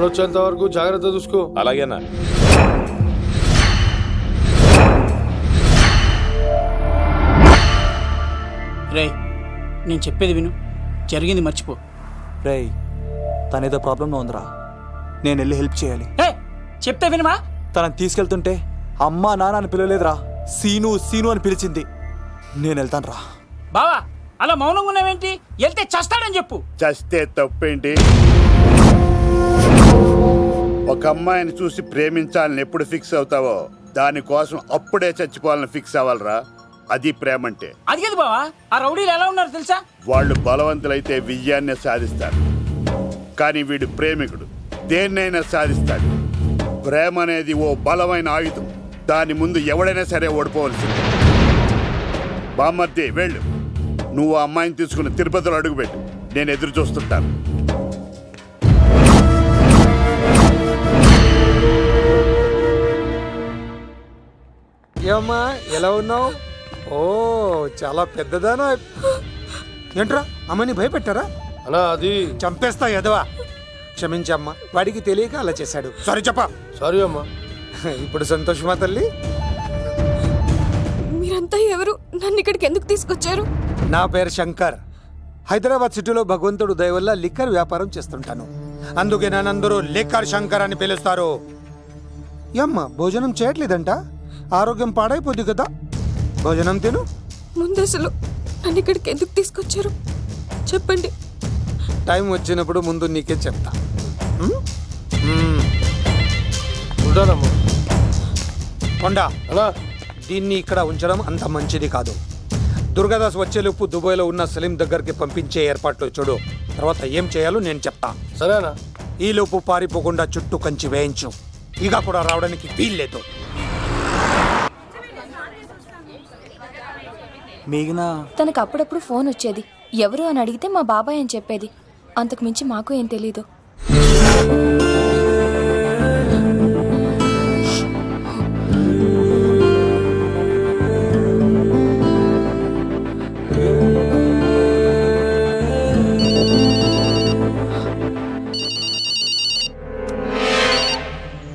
వచ్చేంత వరకు జాగ్రత్త చూసుకో. అలాగేనా? రేయ్, నేను చెప్పేది విను, జరిగింది మర్చిపో. రేయ్, తనేదో ప్రాబ్లంలో ఉందిరా, నేను వెళ్ళి హెల్ప్ చేయాలి. చెప్తే వినవా? తనని తీసుకెళ్తుంటే అమ్మా నాన్న అని పిలవలేదురా, సీను సీను అని పిలిచింది. నేను వెళ్తాను రా. బావా, అలా మౌనంగా ఉన్నావేంటి? వెళ్తే చస్తాడని చెప్పు. చస్తే తప్పేంటి? ఒక అమ్మాయిని చూసి ప్రేమించాలని ఎప్పుడు ఫిక్స్ అవుతావో దానికోసం అప్పుడే చచ్చిపోవాలని ఫిక్స్ అవ్వాలరా. అది ప్రేమంటే. అది కదా బావా, ఆ రౌడీలు ఎలా ఉన్నారు తెలుసా? వాళ్ళు బలవంతులైతే విజయాన్ని సాధిస్తారు, కానీ వీడు ప్రేమికుడు, దేన్నైనా సాధిస్తాడు. ప్రేమ అనేది ఓ బలమైన ఆయుధం, దాని ముందు ఎవడైనా సరే ఓడిపోవలసింది. బామ్మర్ది వెళ్ళు, నువ్వు ఆ అమ్మాయిని తీసుకుని తిరుపతిలో అడుగుపెట్టు, నేను ఎదురు చూస్తుంటాను. ఏమ్మా ఎలా ఉన్నావు? ఓ చాలా పెద్దదానా. ఏంట్రా అమ్మని భయపెట్టారా? అన్నా అది చంపేస్తా ఎదవా. క్షమించమ్మా, వాడికి తెలియక అలా చేశాడు. సారీ చెప్పా. సారీ అమ్మా. ఇప్పుడు సంతోషమా తల్లి? మీరంతా ఎవరు? నన్ను ఇక్కడికి ఎందుకు తీసుకొచ్చారు? నా పేరు శంకర్. హైదరాబాద్ సిటీలో భగవంతుడు దయ వల్ల లిక్కర్ వ్యాపారం చేస్తుంటాను, అందుకే నన్నందరూ లిక్కర్ శంకర్ అని పిలుస్తారు. ఏమ్మా భోజనం చేయట్లేదంట? ఆరోగ్యం పాడైపోద్ది కదా, భోజనం తిను. ముందు అసలు నన్ను ఇక్కడికి ఎందుకు తీసుకొచ్చారు చెప్పండి. టైం వచ్చినప్పుడు ముందు నీకే చెప్తా. ఉంటానమ్మా. కొండా, అలా దీన్ని ఇక్కడ ఉంచడం అంత మంచిది కాదు. దుర్గాదాస్ వచ్చేలోపు దుబాయ్లో ఉన్న సలీం దగ్గరికి పంపించే ఏర్పాట్లు చూడు, తర్వాత ఏం చేయాలో నేను చెప్తా. సరేనా? ఈలోపు పారిపోకుండా చుట్టూ కంచి వేయించు, ఇక కూడా రావడానికి వీల్లేదు. మేఘనా, తనకు అప్పుడప్పుడు ఫోన్ వచ్చేది, ఎవరు అని అడిగితే మా బాబాయ్ అని చెప్పేది. అంతకు మించి మాకు ఏం తెలీదు.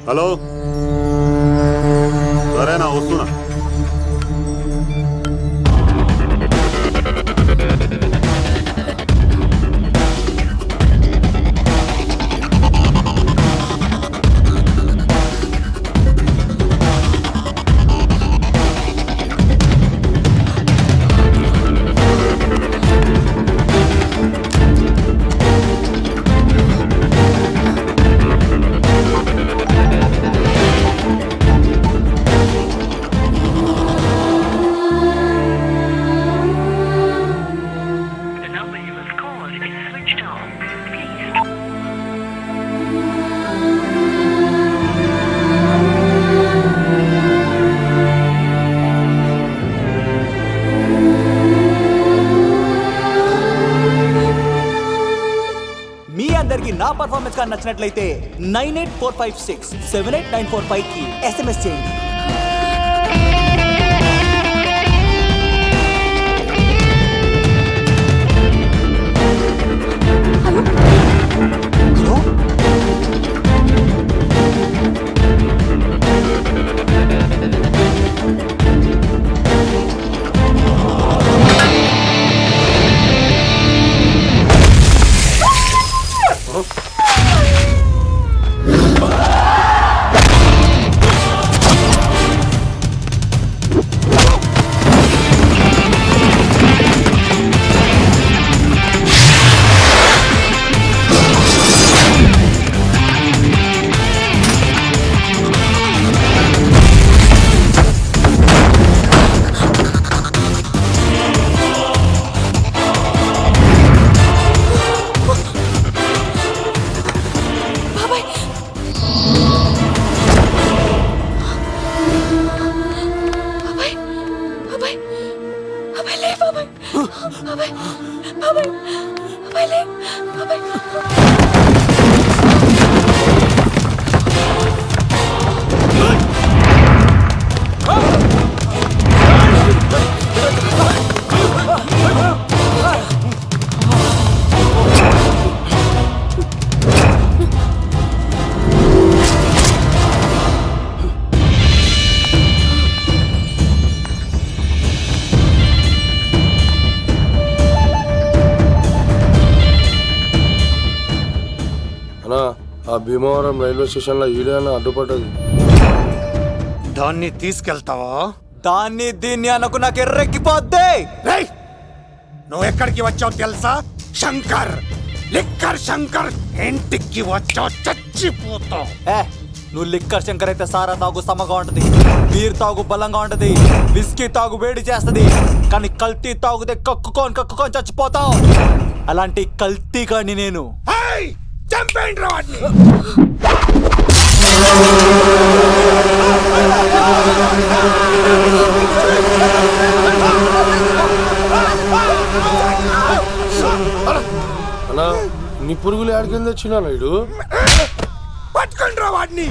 హలో, సరేనా, వస్తున్నా. నా పర్ఫార్మెన్స్ గా నచ్చినట్లయితే 9845678945 కి SMS చేయండి. భీమవరం రైల్వే స్టేషన్లో ఈడేనా అడ్డుపడ్డది. దాన్ని తీసుకెళ్తావా? దాన్ని దీన్ని అనకు నాకు ఎర్రెక్కిపోద్ది. రేయ్, నువ్వు ఎక్కడికి వచ్చావు తెలుసా? శంకర్, లిక్కర్ శంకర్ ఇంటికి వచ్చావు, చచ్చిపోతావు. నువ్వు లిక్కర్ శంకర్ అయితే సారా తాగు సమగా ఉంటది, బీర్ తాగు బలంగా ఉంటది, విస్కీ తాగు వేడి చేస్తది, కానీ కల్తీ తాగుతే కక్కుకొని చచ్చిపోతావు. అలాంటి కల్తీ కానీ నేను. చంపేయండి రా వాడిని. అన్నా నీ పురుగులు ఆడికింద వచ్చినా ఇడు పట్టుకోండి రా వాడిని.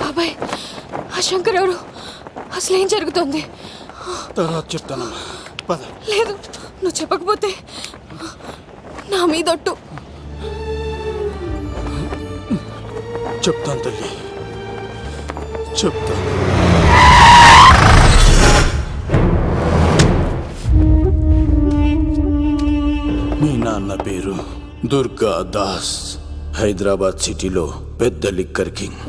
బాబాయ్, ఆ శంకర్ ఎవరు? అసలు ఏం జరుగుతుంది? తర్వాత చెప్తానమ్మా, పద. లేదు, నువ్వు చెప్పకపోతే నా మీదొట్టు. చెప్తాను తల్లి, చెప్తాను. మీ నాన్న పేరు దుర్గా దాస్, హైదరాబాద్ సిటీలో పెద్ద లిక్కర్ కింగ్.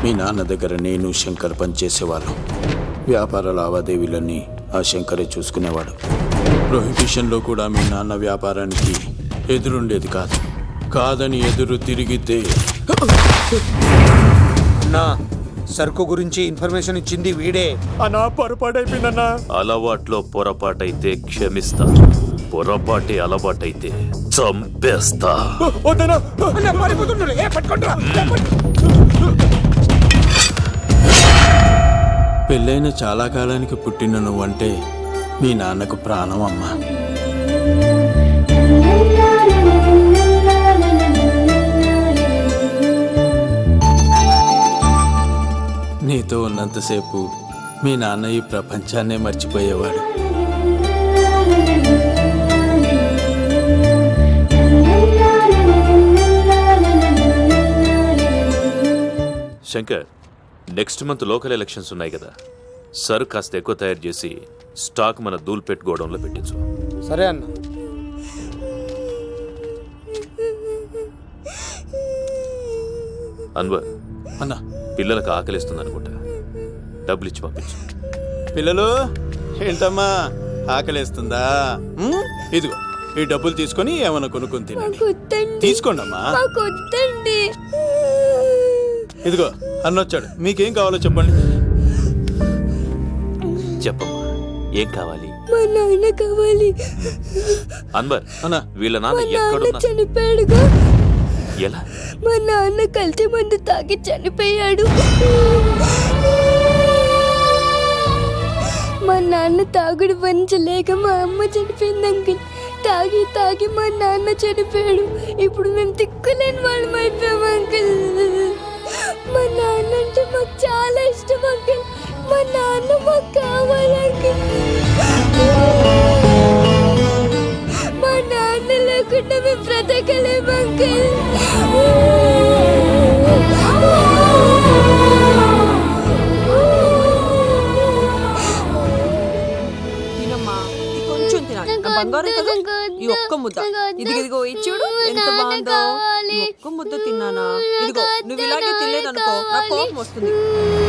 మీ నాన్న దగ్గర నేను శంకర్ పనిచేసేవాళ్ళం. వ్యాపార లావాదేవీలన్నీ ఆ శంకరే చూసుకునేవాడు. ప్రొహిబిషన్లో కూడా మీ నాన్న వ్యాపారానికి ఎదురుండేది కాదు. కాదని ఎదురు తిరిగితే నా సరుకు గురించి ఇన్ఫర్మేషన్ ఇచ్చింది వీడే. అన్నా పొరపాటైపోయిందన్నా. అలవాట్లో పొరపాటైతే క్షమిస్తా, పొరపాటే అలవాటైతే చంపేస్తా. పెళ్ళైన చాలా కాలానికి పుట్టిన నువ్వంటే మీ నాన్నకు ప్రాణం అమ్మా. నీతో ఉన్నంతసేపు మీ నాన్న ఈ ప్రపంచాన్నే మర్చిపోయేవాడు. Shankar, next month local elections ఉన్నాయి కదా, సరు కాస్త ఎక్కువ తయారు చేసి స్టాక్ మన దూల్పేట్ గోడౌన్లో పెట్టించు. సరే అన్న. అన్వర్, అన్నా, పిల్లలకు ఆకలిస్తుంది అనుకుంటా, డబ్బులు ఇచ్చి పంపించు. పిల్లలు ఏంటమ్మా ఆకలేస్తుందా? ఇదిగో ఈ డబ్బులు తీసుకొని ఏమైనా కొనుక్కొని తినండి. తీసుకోండి అమ్మా. ఇదిగో అన్నొచ్చాడు, మీకేం కావాలో చెప్పండి. చెప్పమ్మా, ఏం కావాలి? మా నాన్న కావాలి. అన్వర్, అన్నా, వీళ్ళ నాన్న ఎక్కడున్నా? చనిపోయాడుగా. ఎలా? మా నాన్న కల్తీ మందు తాగి చనిపోయాడు. మా నాన్న తాగుడు భరించలేక మా అమ్మ చనిపోయింది అంకుల్. తాగి తాగి మా నాన్న చనిపోయాడు. ఇప్పుడు మేము తిక్కులేని వాళ్ళం అయిపోయాం అంకుల్. మా నాన్న అంటే మాకు చాలా ఇష్టం అంకుల్. మా నాన్న మాకు కావాలి అంకుల్. మా నాన్న లేకుండా మేము బ్రతకలేము అంకుల్. కొంచెం తినాలి. బంగారం కదా, ఈ ఒక్క ముద్ద. ఇదిగో ఇచ్చుడు ఎంత బాగుందో. ఈ ఒక్క ముద్ద తిన్నానా? ఇదిగో నువ్వు ఇలాగే తినలేదనుకో నా కోపం వస్తుంది.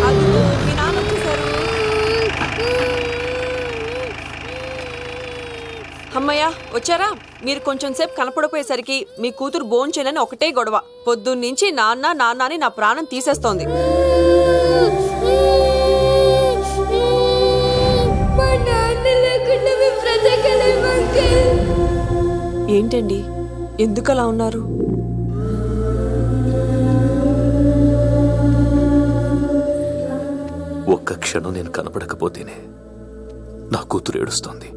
అది మీ నాన్న వచ్చేసారు. అమ్మయ్య వచ్చారా? మీరు కొంచెం సేపు కనపడిపోయేసరికి మీ కూతురు భోంచేనని ఒకటే గొడవ. పొద్దున్నుంచి నాన్న నాన్న అని నా ప్రాణం తీసేస్తోంది. ఏంటండి, ఎందుకు అలా ఉన్నారు? ఒక్క క్షణం నేను కనపడకపోతేనే నా కూతురు ఏడుస్తోంది.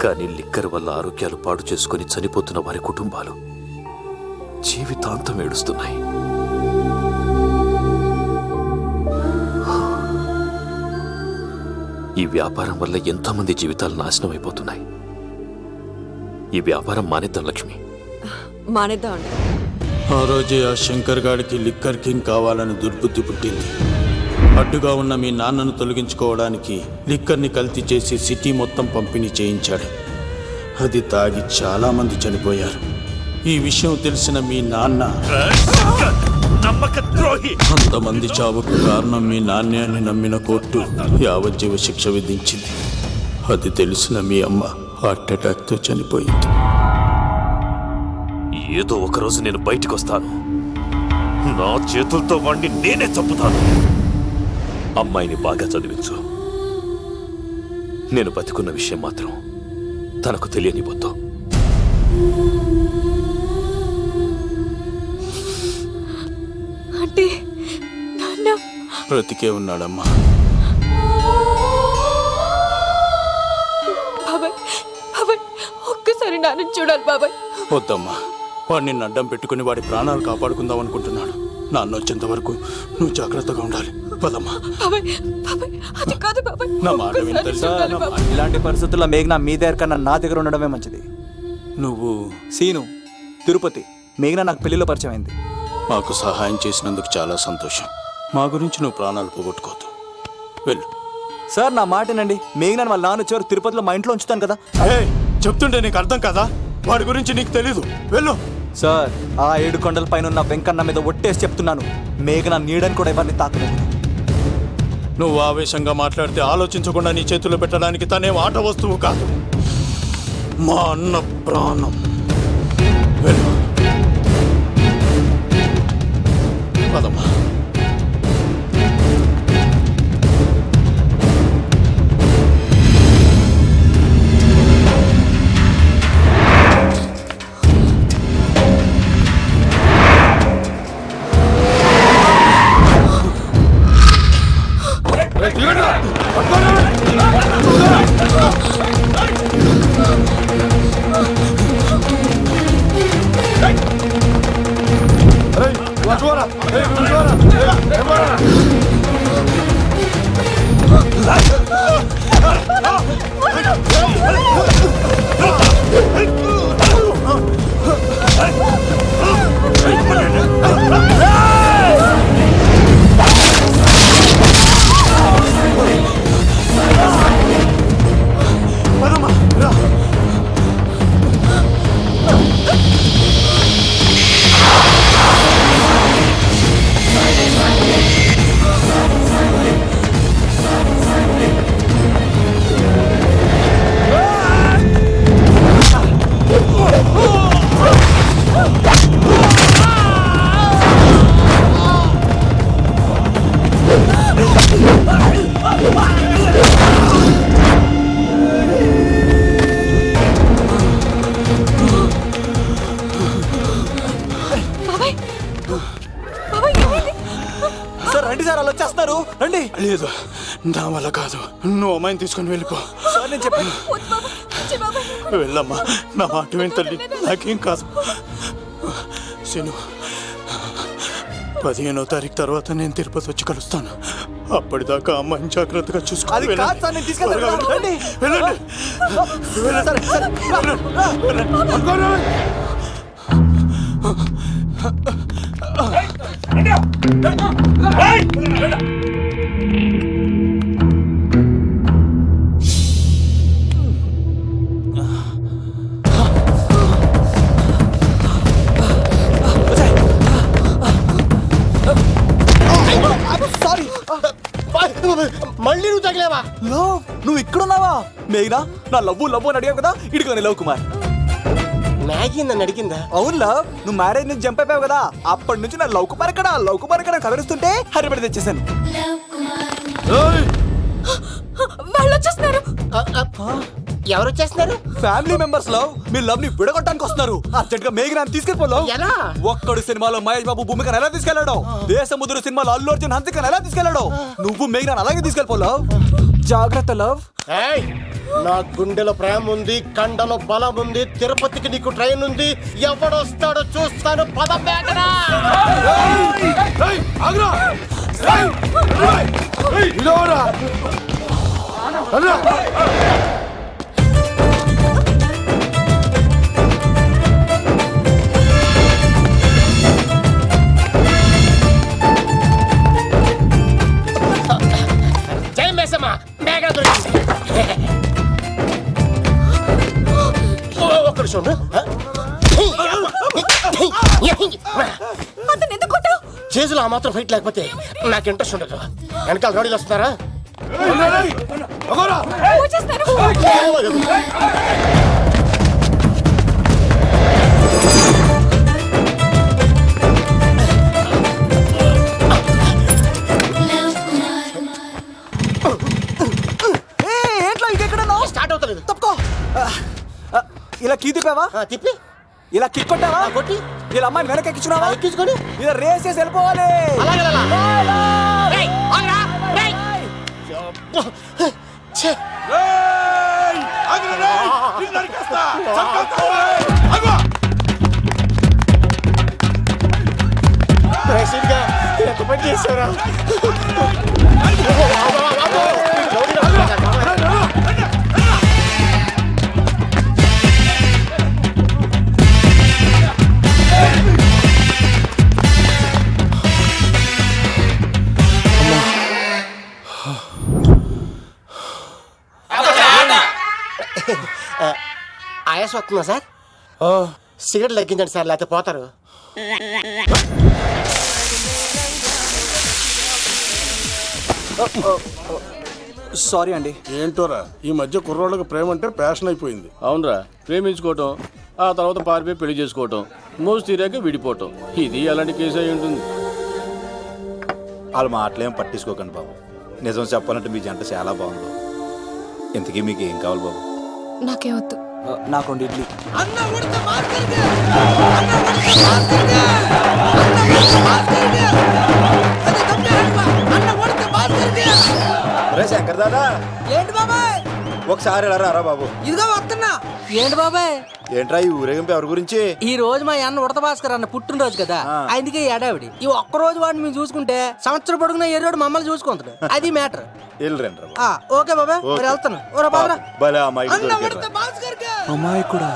కానీ లిక్కర్ వల్ల ఆరోగ్యాలు పాడు చేసుకుని చనిపోతున్న వారి కుటుంబాలు జీవితాంతం ఏడుస్తున్నాయి. ఈ వ్యాపారం వల్ల ఎంతో మంది జీవితాలు నాశనం అయిపోతున్నాయి. ఈ వ్యాపారం మానేద్దాం లక్ష్మి. మానేద్దామండి. ఆ రోజే ఆ శంకర్ గాడికి లిక్కర్ కింగ్ కావాలని దుర్బుద్ధి పుట్టింది. అడ్డుగా ఉన్న మీ నాన్నను తొలగించుకోవడానికి లిక్కర్ని కల్తీ చేసి సిటీ మొత్తం పంపిణీ చేయించాడు. అది తాగి చాలామంది చనిపోయారు. ఈ విషయం తెలిసిన మీ నాన్న నమ్మక ద్రోహి. అంతమంది చావుకు కారణం మీ నాన్నే అని నమ్మిన కోర్టు యావజ్జీవ శిక్ష విధించింది. అది తెలిసిన మీ అమ్మ హార్ట్ అటాక్తో చనిపోయింది. ఏదో ఒకరోజు నేను బయటికి వస్తాను. నా చేతులతో వాడిని నేనే చంపుతాను. అమ్మాయిని బాగా చదివించు. నేను బతికున్న విషయం మాత్రం తనకు తెలియనిపోతాం. అంటే నాన్న బ్రతికే ఉన్నాడమ్మా. బాబాయ్ బాబాయ్ ఒక్కసారి నాన్న చూడాలి బాబాయ్. వద్దమ్మా, వాడు నిన్ను అడ్డం పెట్టుకుని వాడి ప్రాణాలు కాపాడుకుందాం అనుకుంటున్నాడు. నాన్న వచ్చేంత వరకు నువ్వు జాగ్రత్తగా ఉండాలి. పదమ్మా. బాబాయ్ బాబాయ్ అది కాదు బాబాయ్. నా మాట విను ఒక్కసారి తెలుసా? చూడాలి బాబాయ్. ఇలాంటి పరిస్థితుల్లో మేఘన మీ దగ్గర కన్నా నా దగ్గర ఉండడమే మంచిది. నువ్వు సీను, తిరుపతి. మేఘన నాకు పెళ్లిలో పరిచయం అయింది. మాకు సహాయం చేసినందుకు చాలా సంతోషం. మా గురించి నువ్వు ప్రాణాలు పోగొట్టుకోవద్దు. వెళ్ళు. సార్ నా మాటనండి. మేఘన వాళ్ళ నాన్న వచ్చేవారు తిరుపతిలో మా ఇంట్లో ఉంచుతాను కదా. చెప్తుంటే నీకు అర్థం కదా? వాడి గురించి నీకు తెలీదు. వెళ్ళు. సార్ ఆ 7 కొండల పైన ఉన్న వెంకన్న మీద ఒట్టేసి చెప్తున్నాను, మేఘన నీడని కూడా ఎవరిని తాకలేదు. నువ్వు ఆవేశంగా మాట్లాడితే ఆలోచించకుండా నీ చేతుల్లో పెట్టడానికి తనేం ఆట వస్తువు కాదు, మా అన్న ప్రాణం. వెళ్ళు. పదమ్మా. సార్ రండి సార్, అలా వచ్చేస్తున్నారు. రండి. లేదు, నా వల్ల కాదు. నువ్వు అమ్మాయిని తీసుకొని వెళ్ళిపో. సార్ నేను చెప్పాను. వెళ్ళమ్మా, నా మాట విని తల్లి. నాకేం కాదు. శను, 15వ తారీఖు తర్వాత నేను తిరుపతి వచ్చి కలుస్తాను. అప్పటిదాకా అమ్మాయిని జాగ్రత్తగా అది చూసుకోవాలి. కాదు సార్, నేను తీసుకెళ్తాను. రండి. వెళ్ళండి. సరే, సరే. సారీ. మళ్ళీ నువ్వు తగిలేవా? లవ్, నువ్వు ఇక్కడున్నావా? మేఘనా, నా లవ్వు అని అడిగావు కదా, ఇడిగా లవ్ కుమార్. మ్యాగీ నన్ను అడిగిందా? అవును లవ్, నువ్వు మ్యారేజ్ నుంచి జంప్ అయిపోయావు కదా, అప్పటి నుంచి నా లవ్ కుమార్ ఎక్కడ కలరిస్తుంటే హరిపడి తెచ్చేసాను. వాళ్ళు వచ్చేస్తున్నారు. ఎవరు వచ్చేస్తున్నారు? ఫ్యామిలీ మెంబర్స్ లవ్, మీ లవ్ ని విడగొట్టడానికి వస్తున్నారు. అర్జెంట్ గా మేఘనాన్ని తీసుకెళ్ళిపోలో. ఎలా? ఒక్కడు సినిమాలో మహేష్ బాబు భూమికను ఎలా తీసుకెళ్లాడు, దేశముద్రు సినిమాలో అల్లు అర్జున్ హన్సికను ఎలా తీసుకెళ్లాడు, నువ్వు మేఘనాన్ని అలాగే తీసుకెళ్ళిపోలో. జాగ్రత్త లవ్. నా గుండెలో ప్రేమ ఉంది, కండలో బలం ఉంది, తిరుపతికి నీకు ట్రైన్ ఉంది. ఎవడొస్తాడో చూస్తాను. పద మేఘనా. ఒక్క నిమిషం ఉండు. అతను ఎందుకు కొట్టావు? చేతులు ఆ మాత్రం ఫైట్ లేకపోతే నాకు ఇంట్రెస్ట్ ఉండదు. వెనకాల గాడీలు వస్తున్నారా? ఏంట్లో ఇంకెక్కడ స్టార్ట్ అవుతలేదు. తప్పుకో. ఇలా కీ తిప్పావా? తిప్పి ఇలా కిక్ కొట్టావా? కొట్టి ఇలా అమ్మాయిని వెనక ఎక్కించున్నావా? ఎక్కించుకొని ఇలా రేస్ చేసి వెళ్ళిపోవాలి. అలాగే ఎంత పని చేశారా? ఆయాస వస్తుందా సార్? సిగరెట్ లెక్కించండి సార్, లేకపోతే పోతారు. సారీ అండి. ఏంటోరా ఈ మధ్య కుర్రోళ్ళకి ప్రేమ అంటే ప్యాషన్ అయిపోయింది. అవునరా, ప్రేమించుకోవటం, ఆ తర్వాత పారిపోయి పెళ్లి చేసుకోవటం, మోజు తీరాక విడిపోవటం, ఇది అలాంటి కేసు అయి ఉంటుంది. వాళ్ళ మాటలేం పట్టించుకోకండి బాబు. నిజం చెప్పాలంటే మీ జంట చాలా బాగుంది. ఇంతకీ మీకు ఏం కావాలి బాబు? నాకేవద్దు. నాకు 2 ఇడ్లీ. శంకర్ దాదా, ఏంటి బాబాయ్? ఒకసారి ఎలా రారా బాబు? ఇదిగో వస్తున్నా. ఏంటి బాబాయ్? ఏంట్రా ఈ ఊరేగింపు ఎవరి గురించి? ఈ రోజు మా అన్న ఉడత భాస్కర్ అన్న పుట్టినరోజు కదా, అందుకే ఏడావిడి. ఈ ఒక్క రోజు వాడిని మేము చూసుకుంటే సంవత్సరం పొడుగున ఏరోడు మమ్మల్ని చూసుకుంటాడు. అది మ్యాటర్. వెళ్ళరండి ఓకే బాబాయ్, మరి వెళ్తాను. భలే అమ్మాయి అమ్మాయి కూడా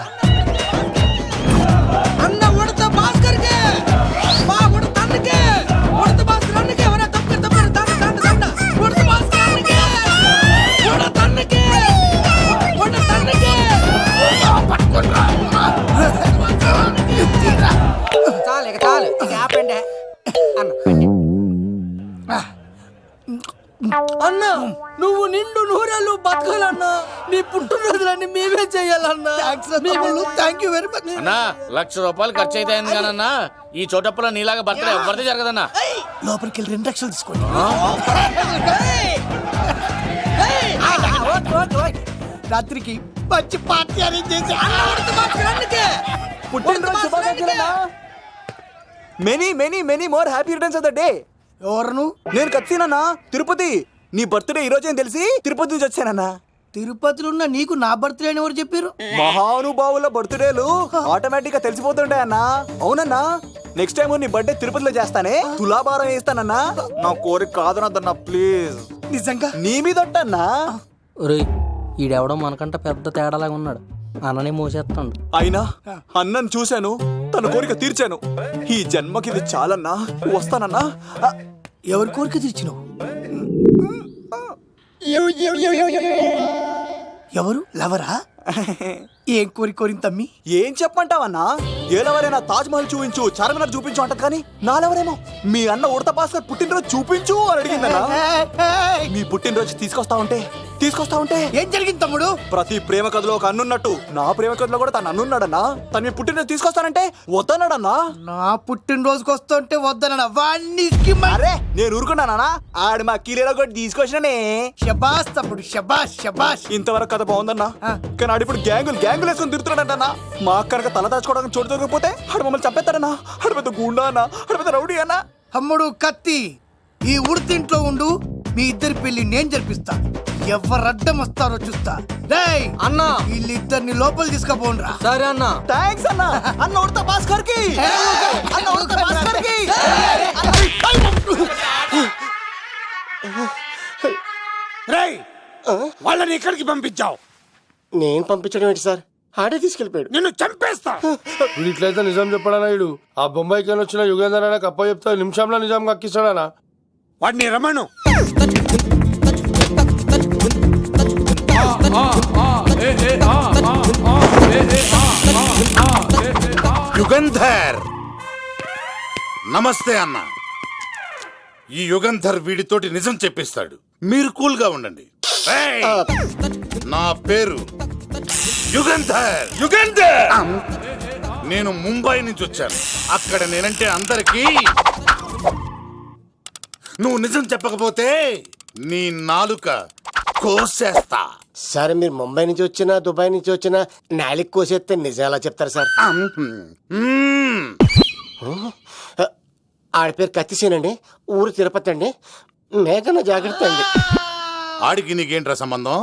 అన్న ఉడత భాస్కర్ మా ఉడత అన్నకే ఉడత భాస్కర్ అన్నకే ఎవరా తప్పక ఉడత భాస్కర్ అన్నకే ఉడత అన్నకే ఉడత అన్నకే చాలు ఇక ఆపండి అన్న. నువ్వు నిండు నూరేళ్ళు బతకాలన్నా, నీ పుట్టినరోజులన్నీ మేమే చెయ్యాలన్నా. థ్యాంక్ యూ వెరీ మచ్ అన్నా. 1,00,000 రూపాయలు ఖర్చు అయితే కానన్నా, ఈ చోటప్పులో నీలాగా బర్త్డే ఎవరిదే జరగదన్నా. లోపలికి వెళ్ళి 2 లక్షలు తీసుకోండి. రాత్రికి మంచి పార్టీ అరేంజ్ చేసి పుట్టినరోజు శుభాకాంక్షలన్నా. Many many many more happy returns of the day. ఎవరు? నేను కత్తినన్నా, తిరుపతి. నీ బర్త్డే ఈ రోజే అని తెలిసి తిరుపతి నుంచి వచ్చానన్నా. తిరుపతిలో ఉన్న నీకు నా బర్త్డే అని ఎవరు చెప్పారు? మహానుభావుల బర్త్డేలు ఆటోమేటిక్ గా తెలిసిపోతుంటాయి అన్నా. అవునన్నా, నెక్స్ట్ టైం నీ బర్త్డే తిరుపతిలో చేస్తానే, తులాభారం వేస్తానన్నా. నా కోరిక కాదనద్దన్నా ప్లీజ్. నిజంగా నీ మీద అన్నా. ఈడెవడో మనకంట పెద్ద తేడాలాగా ఉన్నాడు. అన్నని మోసేస్తాడు. అయినా అన్నను చూశాను, తన కోరిక తీర్చాను. ఈ జన్మకి ఇది చాలన్నా, వస్తానన్నా. ఎవరి కోరిక తీర్చినావు? ఎవరు? లవరా? ఏం కోరికోరింది తమ్మి? ఏం చెప్పంటావన్నా? ఏలవరైనా తాజ్ మహల్ చూపించు, చార్మినార్ చూపించు అంటది కానీ నాలెవరేమో మీ అన్న ఉడత భాస్కర్ పుట్టినరోజు చూపించు అని అడిగిందన్నా. మీ పుట్టినరోజు తీసుకొస్తా ఉంటే ఏం జరిగింది తమ్ముడు? ప్రతి ప్రేమ కథలో ఒక అన్నున్నట్టు నా ప్రేమ కథలో కూడా తను అన్నున్నాడన్నా. తను మీ పుట్టినరోజు తీసుకొస్తానంటే వద్దన్నాడన్నా. నా పుట్టినరోజుకి వస్తుంటే వద్దన వాణ్ణి. అరే నేను ఊరుకున్నానా? ఆడు మా కీలేలో కూడా తీసుకొచ్చిననే. షబాష్ తమ్ముడు, షబాష్ షబాష్. ఇంతవరకు కథ బాగుందన్నా, కానీ ఆడు ఇప్పుడు గ్యాంగులు వేసుకొని తిరుగుతున్నాడన్నా. మా అక్కడిక తల దాచుకోవడానికి చోటు దొరికిపోతే ఆడు మమ్మల్ని చంపేస్తాడన్నా. ఆడు పెద్ద గుండా అన్నా, ఆడు పెద్ద రౌడీ అన్నా. తమ్ముడు కత్తి, ఈ ఉడితింట్లో ఉండు. మీ ఇద్దరి పెళ్లి నేను జరిపిస్తా. ఎవరడ్డం వస్తారో చూస్తా. రేయ్ అన్నా, వీళ్ళిద్దరిని లోపల తీసుకుపోండ్రా. సరే అన్న. థాంక్స్ అన్నా. అన్న ఉడత భాస్కర్ కి, అన్న ఉడత భాస్కర్ కి. రేయ్, వాళ్ళని ఎక్కడికి పంపించావు? నేను పంపించడం ఏంటి సార్? ఆడే తీసుకెళ్ళిపోయాడు. నిన్ను చంపేస్తా. వీడు ఇట్లయితే నిజం చెప్పడానా? వీడు ఆ బొంబాయికి వచ్చిన యుగేందర్ అనే కప్ప చెప్తా నిమిషంలో నిజం కక్కిస్తాడానా? వాడిని రమణు. ఆ యుగంధర్ నమస్తే అన్న. ఈ యుగంధర్ వీడితోటి నిజం చెప్పిస్తాడు, మీరు కూల్ గా ఉండండి. ఏయ్! నా పేరు యుగంధర్. యుగంధర్ నేను ముంబై నుంచి వచ్చాను. అక్కడ నేనంటే అందరికీ. నువ్వు నిజం చెప్పకపోతే నీ నాలుక కోసేస్తా. సార్ మీరు ముంబై నుంచి వచ్చినా దుబాయ్ నుంచి వచ్చినా నాలిక్ కోసేస్తే నిజం ఎలా చెప్తారు సార్? ఆడి పేరు కత్తిసేనండి, ఊరు తిరుపతి అండి. మేఘన జాగ్రత్త అండి. ఆడికి నీకేంట్రా సంబంధం?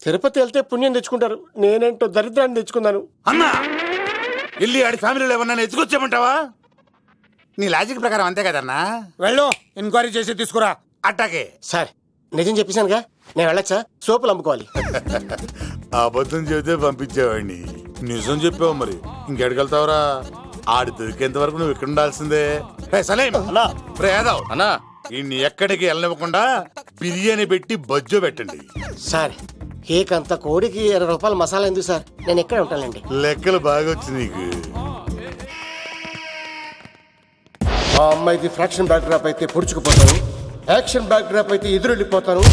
తిరుపతి వెళ్తే పుణ్యం తెచ్చుకుంటారు, నేనేంటో దరిద్రాన్ని తెచ్చుకున్నాను. అన్నా వెళ్ళి ఆడి ఫ్యామిలీలో ఎవరన్నా ఎత్తుకొచ్చేయమంటావా? నీ లాజిక్ ప్రకారం అంతే కదన్నా. వెళ్ళు, ఎంక్వైరీ చేసి తీసుకురా. అట్టాకే సార్ నిజం చెప్పేశానుగా, నేను వెళ్ళచ్చా? సోపులు అమ్ముకోవాలి. అబద్ధం చెబితే పంపించేవాడిని, నిజం చెప్పావు మరి ఇంకెడగలుగుతావురా? ఆడి దొరికేంత వరకు నువ్వు ఇక్కడ ఉండాల్సిందే. అన్నా ఇన్ని ఎక్కడికి వెళ్ళనివ్వకుండా బిర్యానీ పెట్టి బజ్జో పెట్టండి. సార్ కేక్ అంత కోడికి 20 రూపాయలు మసాలా ఎందుకు సార్? నేను ఎక్కడ ఉంటానండి. లెక్కలు బాగా వచ్చి నీకు. ఆ అమ్మాయిది ఫ్రాక్షన్ బ్యాక్ డ్రాప్ అయితే పొడుచుకుపోతాను, యాక్షన్ బ్యాక్ డ్రాప్ అయితే ఎదురెళ్ళిపోతాను.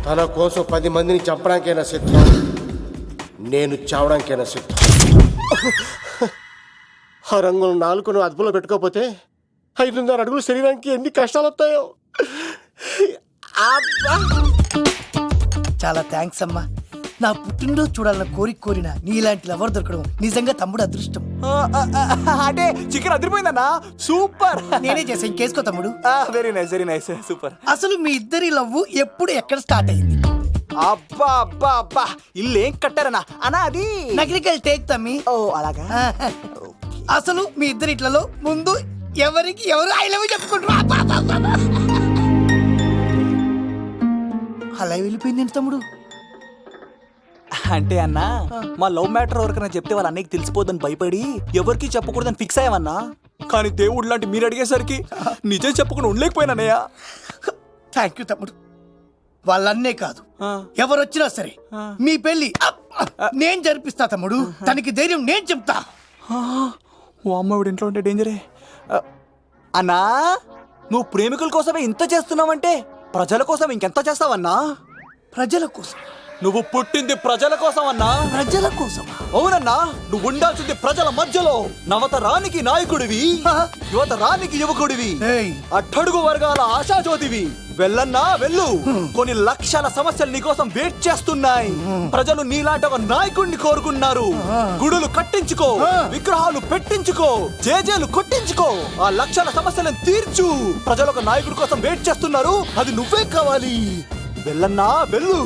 తన కోసం 10 మందిని చంపడానికైనా సిద్ధం, నేను చావడానికైనా సిద్ధం. ఆ రంగులు 4 అదుపులో పెట్టుకోకపోతే 5.5 అడుగులు శరీరానికి ఎన్ని కష్టాలు వస్తాయో. చాలా థ్యాంక్స్ అమ్మా. నా పుట్టినరోజు చూడాలన్న కోరిన నీలాంటి లవర్ దొరకడం నిజంగా తమ్ముడు అదృష్టం. అంటే చికెన్ అదిరిపోయిందన్నా, సూపర్. నేనే చేసా, ఇంకేసుకో తమ్ముడు. Very nice super. అసలు మీ ఇద్దరి లవ్వు ఎప్పుడు ఎక్కడ స్టార్ట్ అయింది? అబ్బా అబ్బా అబ్బా, ఇల్లు ఏం కట్టారన్నా అన్నా? అది నగరికల్ టేక్ తమ్మి. ఓ అలాగా. అసలు మీ ఇద్దరి ఇట్లలో ముందు ఎవరికి ఎవరు ఐ లవ్ చెప్పుకుంటారు? అలా వెళ్ళిపోయింది తమ్ముడు. అంటే అన్నా మా లవ్ మ్యాటర్ ఎవరికైనా చెప్తే వాళ్ళ అన్నయ్యకి తెలిసిపోద్దని భయపడి ఎవరికి చెప్పకూడదని ఫిక్స్ అయ్యామన్నా. కానీ దేవుడు లాంటి మీరు అడిగేసరికి నిజం చెప్పకుండా ఉండలేకపోయినానయ్యా. థ్యాంక్ యూ తమ్ముడు. వాళ్ళన్నే కాదు, ఎవరొచ్చినా సరే మీ పెళ్లి నేను జరిపిస్తా తమ్ముడు. తనకి ధైర్యం నేను చెప్తా. ఓ అమ్మ ఇంట్లో ఉంటే డేంజరే. అన్నా నువ్వు ప్రేమికుల కోసమే ఇంత చేస్తున్నావంటే ప్రజల కోసం ఇంకెంత చేస్తావన్నా? ప్రజల కోసం? నువ్వు పుట్టింది ప్రజల కోసం అన్నా. ప్రజల కోసం? అవునన్నా, నువ్వు ఉండాల్సింది ప్రజల మధ్యలో. నవతరానికి నాయకుడివి, యువతరానికి యువకుడివి, అట్టడుగు వర్గాల ఆశాజ్యోతివి. వెళ్ళన్నా వెళ్ళు, కొన్ని లక్షల సమస్యలు నీకోసం వెయిట్ చేస్తున్నాయి. ప్రజలు నీలాంటి ఒక నాయకుడిని కోరుకున్నారు. గుడులు కట్టించుకో, విగ్రహాలు పెట్టించుకో, జేజేలు కొట్టించుకో, ఆ లక్షల సమస్యలను తీర్చు. ప్రజలు ఒక నాయకుడి కోసం వెయిట్ చేస్తున్నారు, అది నువ్వే కావాలి. వెళ్ళన్నా వెళ్ళు.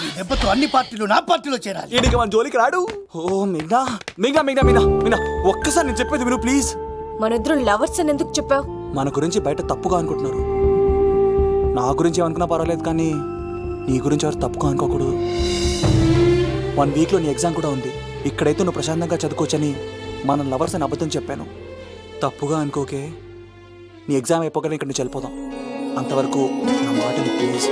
ఈ దెబ్బతో అన్ని పార్టీలు నా పార్టీలో చేరాలి. ఈయనకి మన జోలికి రాడు. ఓ మిగ్నా మిగ్నా మిగ్నా మిగ్నా మిగ్నా ఒక్కసారి నేను చెప్పేది విను ప్లీజ్. మనిద్దరం లవర్స్ అని ఎందుకు చెప్పావు? మన గురించి బయట తప్పుగా అనుకుంటున్నారు. నా గురించి ఏమనుకున్నా పర్వాలేదు, కానీ నీ గురించి ఎవరు తప్పుగా అనుకోకూడదు. 1 వీక్లో నీ ఎగ్జామ్ కూడా ఉంది. ఇక్కడైతే నువ్వు ప్రశాంతంగా చదువుకోవచ్చని మనం లవర్స్ అని అబద్ధం చెప్పాను. తప్పుగా అనుకోకే. నీ ఎగ్జామ్ అయిపోగానే ఇక్కడ నుంచి వెళ్ళిపోదాం. అంతవరకు నా మాటని ప్లీజ్.